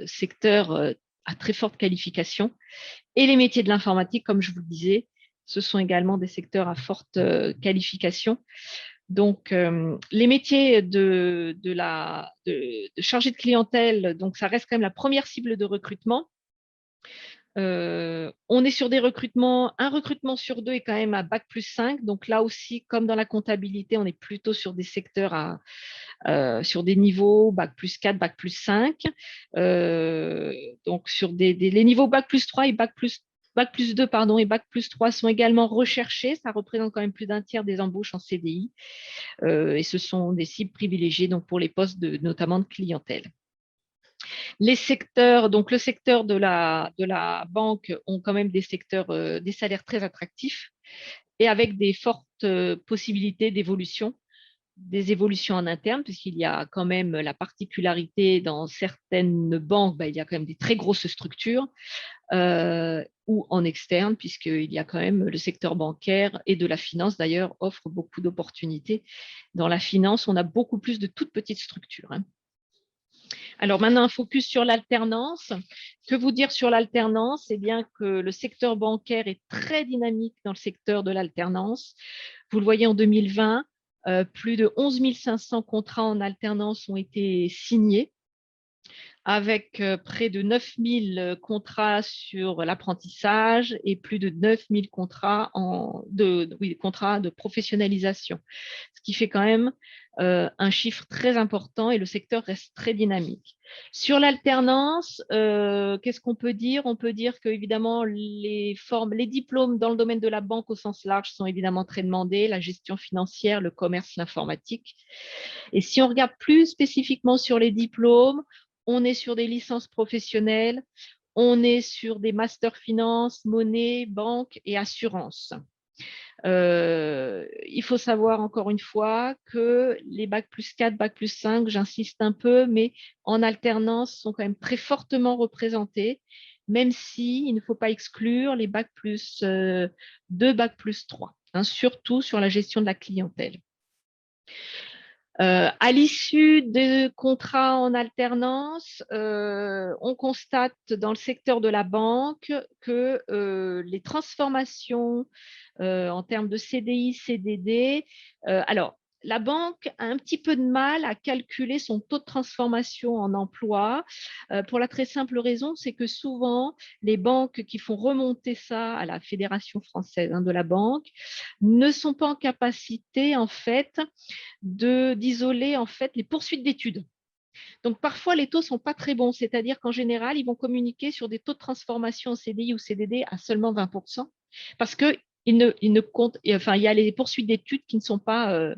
secteur à très forte qualification. Et les métiers de l'informatique, comme je vous le disais, ce sont également des secteurs à forte qualification. Donc, les métiers de chargé de clientèle, donc ça reste quand même la première cible de recrutement. On est sur des recrutements, un recrutement sur 2 est quand même à Bac+5. Donc là aussi, comme dans la comptabilité, on est plutôt sur des secteurs sur des niveaux Bac+4, Bac+5. Donc sur les niveaux Bac+3 et Bac+2 pardon, et Bac+3 sont également recherchés. Ça représente quand même plus d'un tiers des embauches en CDI. Et ce sont des cibles privilégiées donc pour les postes notamment de clientèle. Les secteurs, donc le secteur de la banque ont quand même des salaires très attractifs et avec des fortes possibilités d'évolution, des évolutions en interne, puisqu'il y a quand même la particularité dans certaines banques, il y a quand même des très grosses structures, ou en externe, puisqu'il y a quand même le secteur bancaire et de la finance, d'ailleurs, offre beaucoup d'opportunités. Dans la finance, on a beaucoup plus de toutes petites structures. Alors maintenant, un focus sur l'alternance. Que vous dire sur l'alternance? Eh bien que le secteur bancaire est très dynamique dans le secteur de l'alternance. Vous le voyez en 2020, plus de 11 500 contrats en alternance ont été signés, avec près de 9 000 contrats sur l'apprentissage et plus de 9 000 contrats de professionnalisation, ce qui fait quand même un chiffre très important et le secteur reste très dynamique. Sur l'alternance, qu'est-ce qu'on peut dire? On peut dire que évidemment les diplômes dans le domaine de la banque au sens large sont évidemment très demandés, la gestion financière, le commerce, l'informatique. Et si on regarde plus spécifiquement sur les diplômes, on est sur des licences professionnelles, on est sur des masters finance, monnaie, banque et assurance. Il faut savoir encore une fois que les Bac+4, Bac+5, j'insiste un peu, mais en alternance sont quand même très fortement représentés, même si il ne faut pas exclure les Bac+2, Bac+3, surtout sur la gestion de la clientèle. À l'issue des contrats en alternance, on constate dans le secteur de la banque que les transformations en termes de CDI, CDD, alors la banque a un petit peu de mal à calculer son taux de transformation en emploi pour la très simple raison, c'est que souvent, les banques qui font remonter ça à la Fédération française de la banque ne sont pas en capacité, en fait, d'isoler en fait, les poursuites d'études. Donc, parfois, les taux ne sont pas très bons, c'est-à-dire qu'en général, ils vont communiquer sur des taux de transformation en CDI ou CDD à seulement 20%, parce qu'il y a les poursuites d'études qui ne sont pas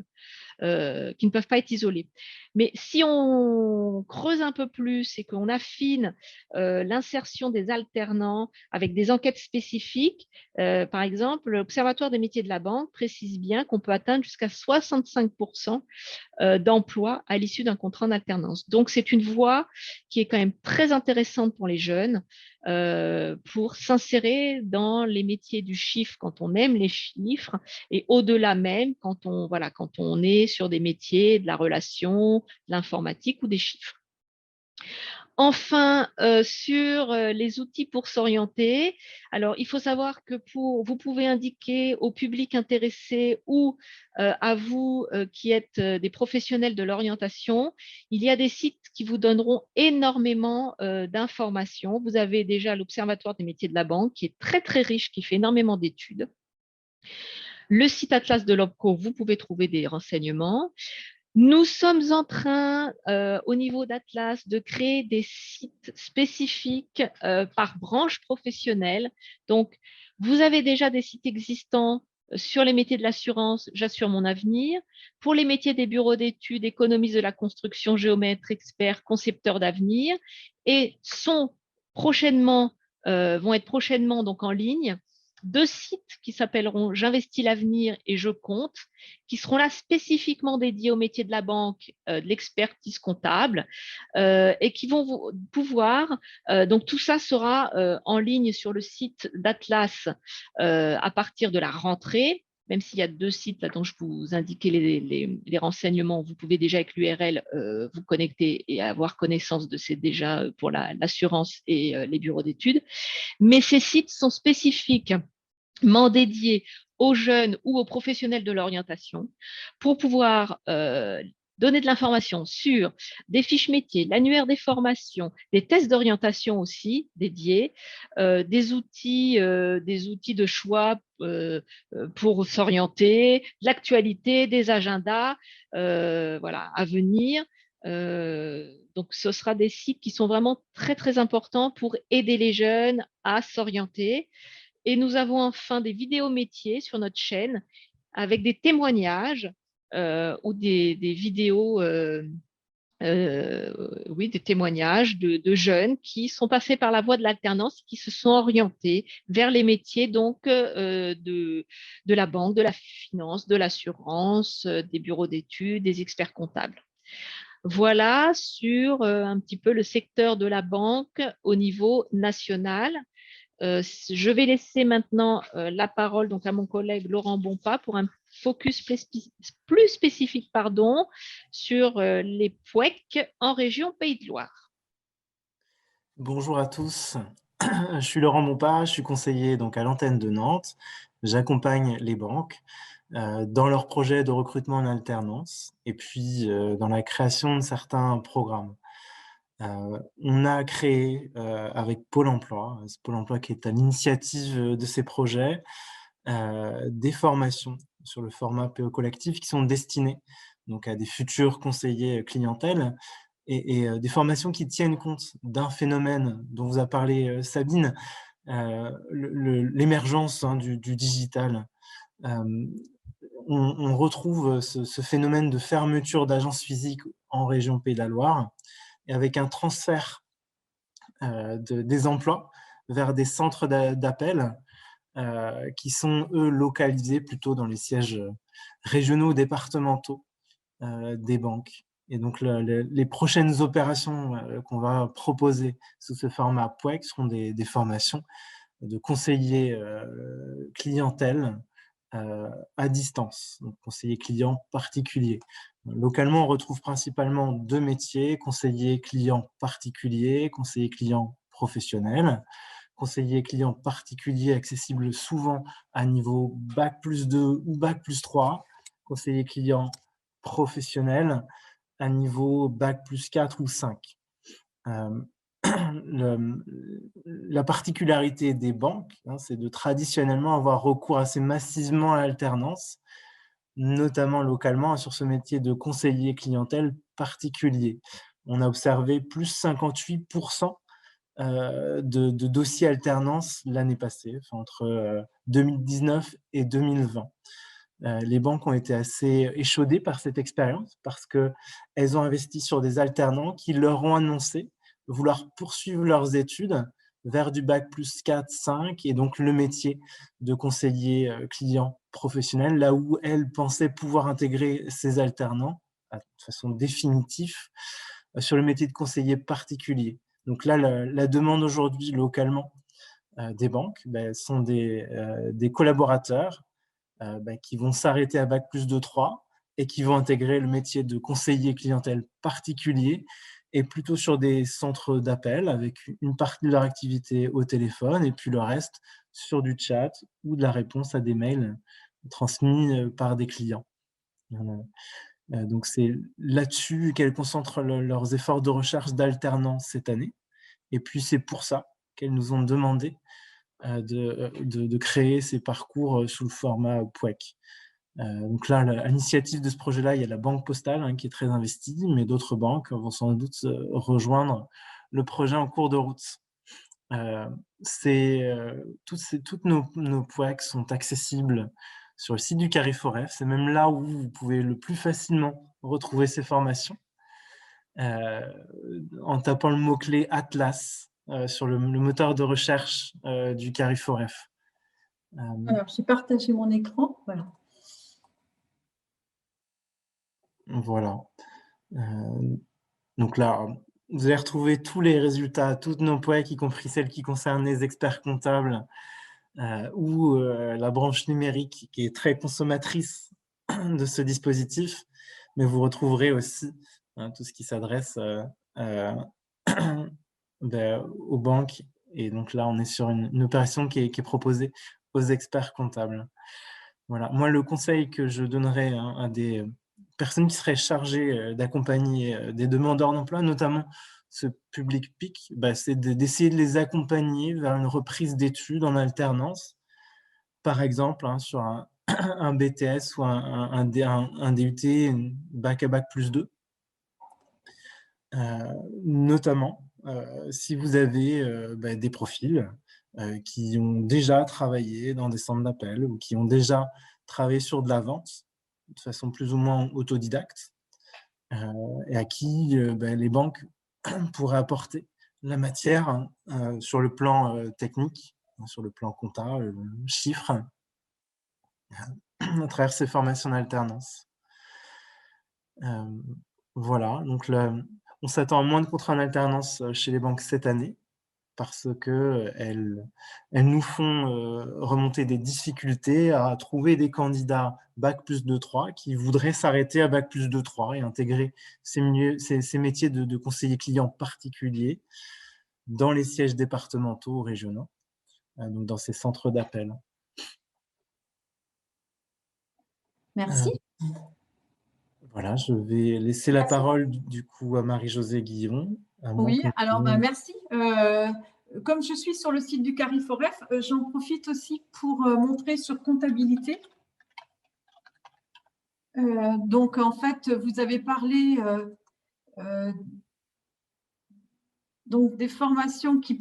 qui ne peuvent pas être isolés. Mais si on creuse un peu plus et qu'on affine l'insertion des alternants avec des enquêtes spécifiques, par exemple, l'Observatoire des métiers de la banque précise bien qu'on peut atteindre jusqu'à 65% d'emploi à l'issue d'un contrat en alternance. Donc, c'est une voie qui est quand même très intéressante pour les jeunes pour s'insérer dans les métiers du chiffre quand on aime les chiffres et au-delà même quand on est sur des métiers de la relation, de l'informatique ou des chiffres. Enfin, sur les outils pour s'orienter, alors il faut savoir que vous pouvez indiquer au public intéressé ou à vous qui êtes des professionnels de l'orientation, il y a des sites qui vous donneront énormément d'informations. Vous avez déjà l'Observatoire des métiers de la banque qui est très très riche, qui fait énormément d'études. Le site Atlas de l'OPCO, vous pouvez trouver des renseignements. Nous sommes en train, au niveau d'Atlas, de créer des sites spécifiques par branche professionnelle. Donc, vous avez déjà des sites existants sur les métiers de l'assurance, J'assure mon avenir. Pour les métiers des bureaux d'études, économistes de la construction, géomètres, experts, concepteurs d'avenir. Et vont être prochainement donc en ligne 2 sites qui s'appelleront J'investis l'avenir et Je compte, qui seront là spécifiquement dédiés au métier de la banque, de l'expertise comptable, et qui vont pouvoir, donc tout ça sera en ligne sur le site d'Atlas à partir de la rentrée, même s'il y a 2 sites là dont je vous indiquais les renseignements, vous pouvez déjà avec l'URL vous connecter et avoir connaissance de ces déjà pour l'assurance et les bureaux d'études. Mais ces sites sont spécifiquement dédiés aux jeunes ou aux professionnels de l'orientation pour pouvoir donner de l'information sur des fiches métiers, l'annuaire des formations, des tests d'orientation aussi dédiés, des outils de choix pour s'orienter, l'actualité, des agendas à venir. Donc, ce sera des sites qui sont vraiment très, très importants pour aider les jeunes à s'orienter. Et nous avons enfin des vidéos métiers sur notre chaîne avec des témoignages ou des vidéos, des témoignages de jeunes qui sont passés par la voie de l'alternance, qui se sont orientés vers les métiers donc de la banque, de la finance, de l'assurance, des bureaux d'études, des experts comptables. Voilà sur un petit peu le secteur de la banque au niveau national. Je vais laisser maintenant la parole donc à mon collègue Laurent Bonpas pour un focus plus spécifique sur les POEC en région Pays de Loire. Bonjour à tous, je suis Laurent Bonpas, je suis conseiller donc à l'antenne de Nantes. J'accompagne les banques dans leurs projets de recrutement en alternance et puis dans la création de certains programmes. On a créé avec Pôle emploi, c'est Pôle emploi qui est à l'initiative de ces projets, des formations sur le format PO collectif qui sont destinées donc à des futurs conseillers clientèle et des formations qui tiennent compte d'un phénomène dont vous a parlé Sabine, l'émergence du digital. On retrouve ce phénomène de fermeture d'agences physiques en région Pays de la Loire et avec un transfert des emplois vers des centres d'appel qui sont, eux, localisés plutôt dans les sièges régionaux ou départementaux des banques. Et donc, les prochaines opérations qu'on va proposer sous ce format POEC seront des formations de conseillers clientèle à distance, donc conseiller client particulier. Localement, on retrouve principalement 2 métiers, conseiller client particulier, conseiller client professionnel. Conseiller client particulier accessible souvent à niveau Bac+2 ou Bac+3. Conseiller client professionnel à niveau Bac+4 ou 5. La particularité des banques, c'est de traditionnellement avoir recours assez massivement à l'alternance, notamment localement sur ce métier de conseiller clientèle particulier. On a observé plus 58% de dossiers alternance l'année passée, entre 2019 et 2020. Les banques ont été assez échaudées par cette expérience parce qu'elles ont investi sur des alternants qui leur ont annoncé vouloir poursuivre leurs études vers du bac plus 4, 5 et donc le métier de conseiller client professionnel, là où elles pensaient pouvoir intégrer ces alternants de façon définitive sur le métier de conseiller particulier. Donc là, la demande aujourd'hui localement des banques sont des collaborateurs qui vont s'arrêter à bac plus 2-3 et qui vont intégrer le métier de conseiller clientèle particulier et plutôt sur des centres d'appel avec une partie de leur activité au téléphone et puis le reste sur du chat ou de la réponse à des mails transmis par des clients. Donc c'est là-dessus qu'elles concentrent leurs efforts de recherche d'alternance cette année. Et puis c'est pour ça qu'elles nous ont demandé de créer ces parcours sous le format PWEC. Donc là, à l'initiative de ce projet-là, il y a la Banque Postale qui est très investie, mais d'autres banques vont sans doute rejoindre le projet en cours de route. Toutes nos PWEC sont accessibles sur le site du Cariforef. C'est même là où vous pouvez le plus facilement retrouver ces formations en tapant le mot-clé Atlas sur le moteur de recherche du Cariforef. Alors, j'ai partagé mon écran. Voilà. Voilà. Donc là, vous allez retrouver tous les résultats, toutes nos PWEC, y compris celles qui concernent les experts comptables ou la branche numérique qui est très consommatrice de ce dispositif. Mais vous retrouverez aussi tout ce qui s'adresse aux banques. Et donc là, on est sur une opération qui est proposée aux experts comptables. Voilà. Moi, le conseil que je donnerais à des personnes qui seraient chargées d'accompagner des demandeurs d'emploi, notamment ce public PIC, c'est d'essayer de les accompagner vers une reprise d'études en alternance, par exemple sur un BTS ou un DUT, bac à bac plus 2. Notamment, si vous avez des profils qui ont déjà travaillé dans des centres d'appel ou qui ont déjà travaillé sur de la vente de façon plus ou moins autodidacte et à qui les banques pourraient apporter la matière sur le plan technique, sur le plan comptable, chiffres, à travers ces formations d'alternance. Voilà, donc on s'attend à moins de contrats en alternance chez les banques cette année parce qu'elles nous font remonter des difficultés à trouver des candidats bac plus 2-3 qui voudraient s'arrêter à bac plus 2-3 et intégrer ces métiers de conseiller client particulier dans les sièges départementaux ou régionaux, donc dans ces centres d'appel. Merci. Voilà, je vais laisser la parole du coup à Marie-Josée Guillon. Oui, alors merci. Comme je suis sur le site du Cariforef, j'en profite aussi pour montrer sur comptabilité. Donc en fait, vous avez parlé donc des formations qui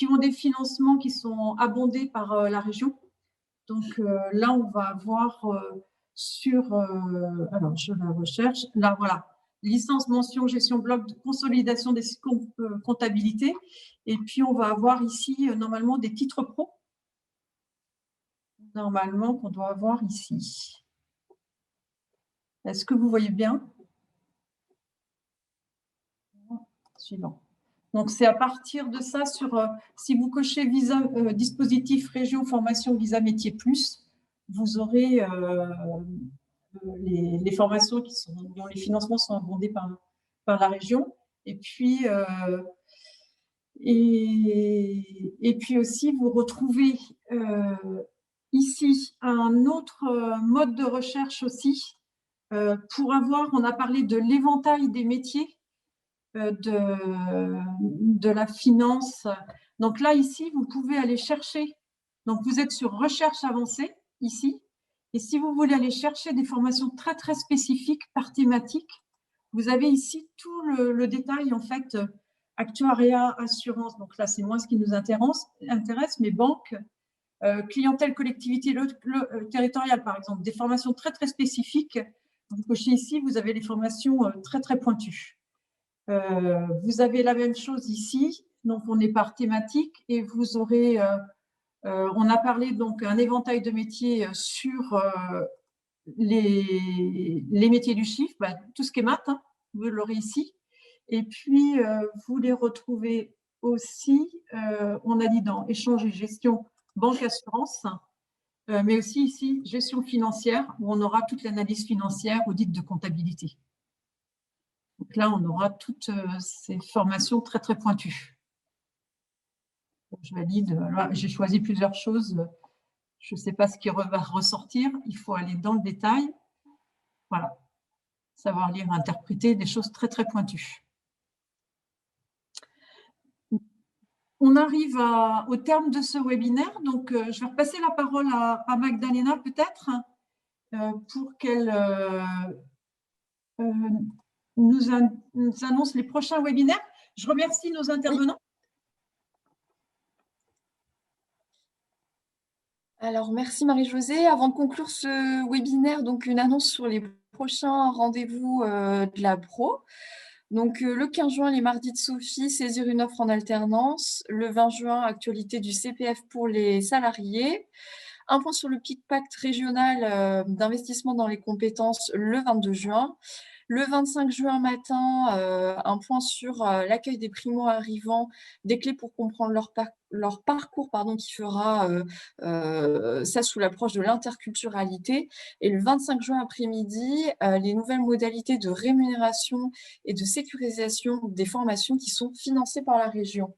ont des financements qui sont abondés par la région. Donc là, on va avoir alors je la recherche, là voilà, licence, mention, gestion, bloc, consolidation des comptabilités. Et puis, on va avoir ici, normalement, des titres pro. Normalement, qu'on doit avoir ici. Est-ce que vous voyez bien? Suivant. Donc, c'est à partir de ça, si vous cochez visa, dispositif région formation visa métier plus, vous aurez les formations dont les financements sont abondés par la région. Et puis, et puis aussi, vous retrouvez ici un autre mode de recherche aussi pour avoir, on a parlé de l'éventail des métiers de la finance. Donc là, ici, vous pouvez aller chercher. Donc, vous êtes sur recherche avancée, ici. Et si vous voulez aller chercher des formations très, très spécifiques par thématique, vous avez ici tout le détail, en fait, actuariat, assurance. Donc là, c'est moins ce qui nous intéresse, mais banque, clientèle, collectivité territoriale, par exemple, des formations très, très spécifiques. Vous cochez ici, vous avez les formations très, très pointues. Vous avez la même chose ici, donc on est par thématique et vous aurez, on a parlé donc un éventail de métiers sur les métiers du chiffre, tout ce qui est maths, hein, vous l'aurez ici. Et puis, vous les retrouvez aussi, on a dit dans échange et gestion, banque, assurance, mais aussi ici, gestion financière, où on aura toute l'analyse financière, audit de comptabilité. Donc là, on aura toutes ces formations très, très pointues. Donc, je valide. J'ai choisi plusieurs choses. Je ne sais pas ce qui va ressortir. Il faut aller dans le détail. Voilà. Savoir lire, interpréter, des choses très, très pointues. On arrive au terme de ce webinaire. Donc, je vais repasser la parole à Magdalena, peut-être, pour qu'elle nous annonce les prochains webinaires. Je remercie nos intervenants. Alors, merci Marie-Josée. Avant de conclure ce webinaire, donc une annonce sur les prochains rendez-vous de la Pro. Donc, le 15 juin, les mardis de Sophie, saisir une offre en alternance. Le 20 juin, actualité du CPF pour les salariés. Un point sur le PIC Pacte régional d'investissement dans les compétences le 22 juin. Le 25 juin matin, un point sur l'accueil des primo-arrivants, des clés pour comprendre leur parcours, qui fera ça sous l'approche de l'interculturalité. Et le 25 juin après-midi, les nouvelles modalités de rémunération et de sécurisation des formations qui sont financées par la région.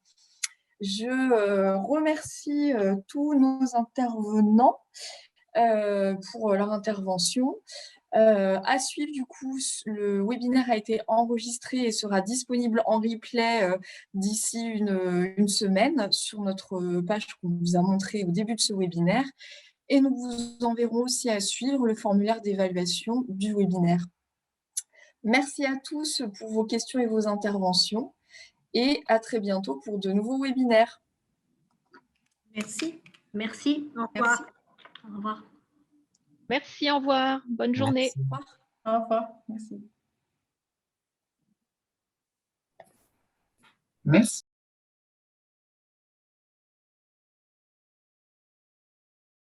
Je remercie tous nos intervenants pour leur intervention. À suivre, du coup, le webinaire a été enregistré et sera disponible en replay d'ici une semaine sur notre page qu'on vous a montrée au début de ce webinaire. Et nous vous enverrons aussi à suivre le formulaire d'évaluation du webinaire. Merci à tous pour vos questions et vos interventions. Et à très bientôt pour de nouveaux webinaires. Merci. Merci. Au revoir. Merci. Au revoir. Merci, au revoir. Bonne journée. Merci. Au revoir. Merci. Merci.